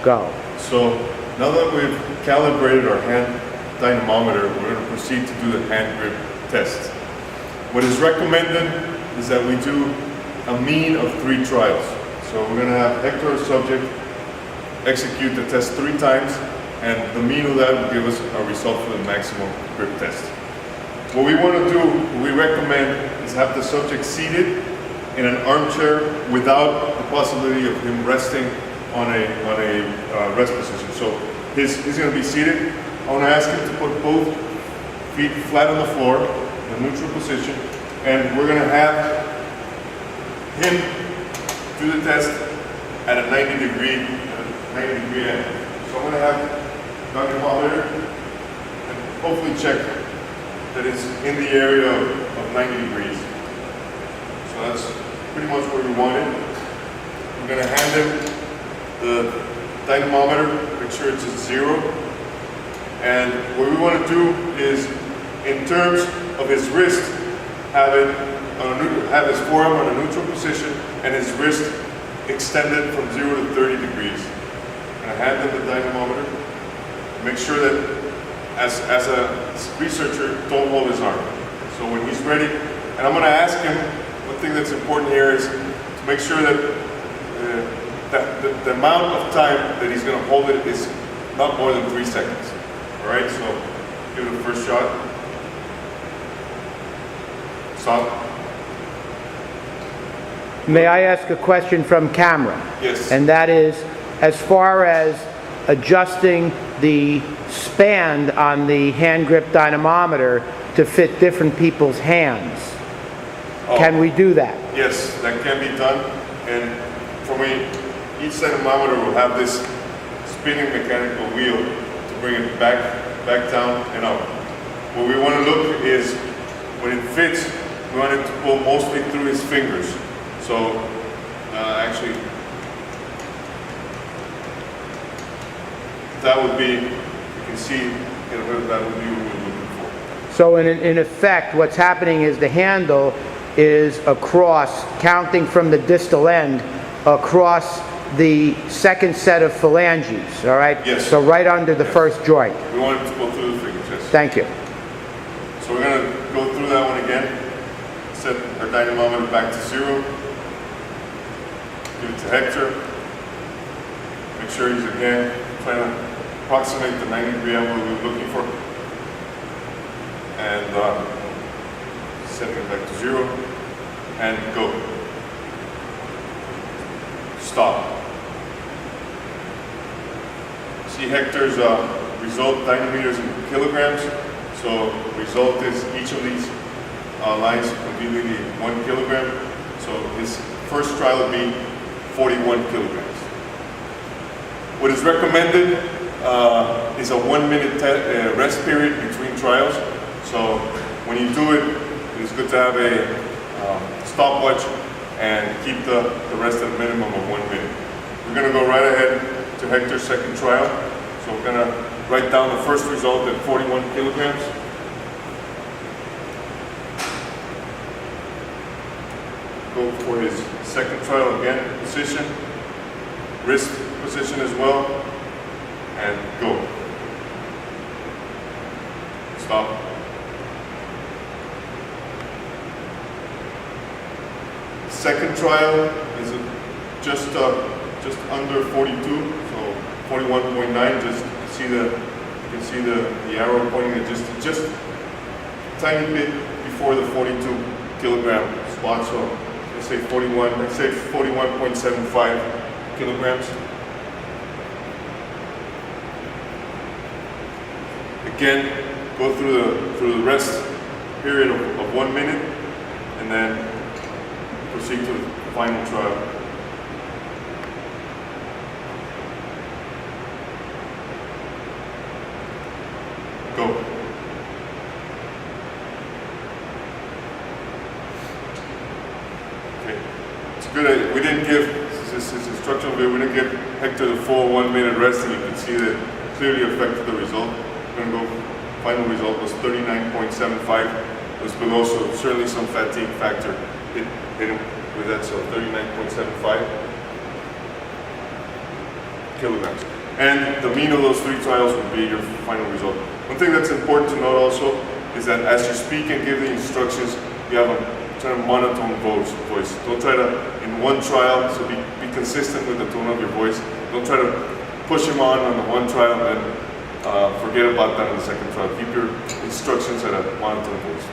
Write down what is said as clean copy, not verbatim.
Go. So now that we've calibrated our hand dynamometer, we're going to proceed to do the hand grip test. What is recommended is that we do a mean of 3 trials. So we're going to have Hector, our subject, execute the test 3 times, and the mean of that will give us a result for the maximum grip test. What we want to do, what we recommend, is have the subject seated in an armchair without the possibility of him resting on a rest position. So he's going to be seated. I want to ask him to put both feet flat on the floor in a neutral position, and we're going to have him do the test at a 90 degree angle. So I'm going to have Dr. Holler and hopefully check that it's in the area of 90 degrees. So that's pretty much where we want it. We're going to hand him the dynamometer, make sure it's at 0. And what we want to do is, in terms of his wrist, have his forearm on a neutral position and his wrist extended from 0 to 30 degrees. I'm going to hand him the dynamometer. Make sure that, as a researcher, don't hold his arm. So when he's ready, and I'm going to ask him, one thing that's important here is to make sure that the amount of time that he's going to hold it is not more than 3 seconds. All right, so give it a first shot. Stop. May I ask a question from camera? Yes. And that is, as far as adjusting the span on the hand grip dynamometer to fit different people's hands. Can we do that? Yes, that can be done. And for me, each dynamometer will have this spinning mechanical wheel to bring it back down and up. What we want to look is, when it fits, we want it to pull mostly through his fingers. So actually, that would be, you can see, that would be what we're looking for. So in effect, what's happening is the handle is across, counting from the distal end, across the second set of phalanges, all right? Yes. So right under the first joint. We want it to go through the fingers, yes. Thank you. So we're going to go through that one again. Set our dynamometer back to 0. Give it to Hector. Make sure he's again trying to approximate the 90-degree angle we were looking for. And setting it back to 0. And go. Stop. See Hector's result dynameters in kilograms. So result is each of these lines will be 1 kilogram. So his first trial would be 41 kilograms. What is recommended is a 1-minute rest period between trials. So when you do it, it's good to have a stopwatch and keep the rest at a minimum of 1 minute. We're going to go right ahead to Hector's second trial. So we're going to write down the first result at 41 kilograms. Go for his second trial again, position, wrist position as well, and go. Stop. Second trial is just under 42, so 41.9. Just see you can see the arrow pointing at just a tiny bit before the 42 kilogram spot. So let's say 41. Let's say 41.75 kilograms. Again, go through the rest period of 1 minute, and then proceed to the final trial. Go. Okay. It's good. We didn't give this instructional video. We didn't give Hector the full 1 minute rest, and you can see that it clearly affected the result. We're going to go. Final result was 39.75. It was below, so certainly some fatigue factor hit him with that. So 39.75. kilograms. And the mean of those 3 trials would be your final result. One thing that's important to note also is that as you speak and give the instructions, you have a kind of monotone voice. Don't try to, in one trial, so be consistent with the tone of your voice. Don't try to push him on the one trial and then forget about that on the second trial. Keep your instructions at a monotone voice.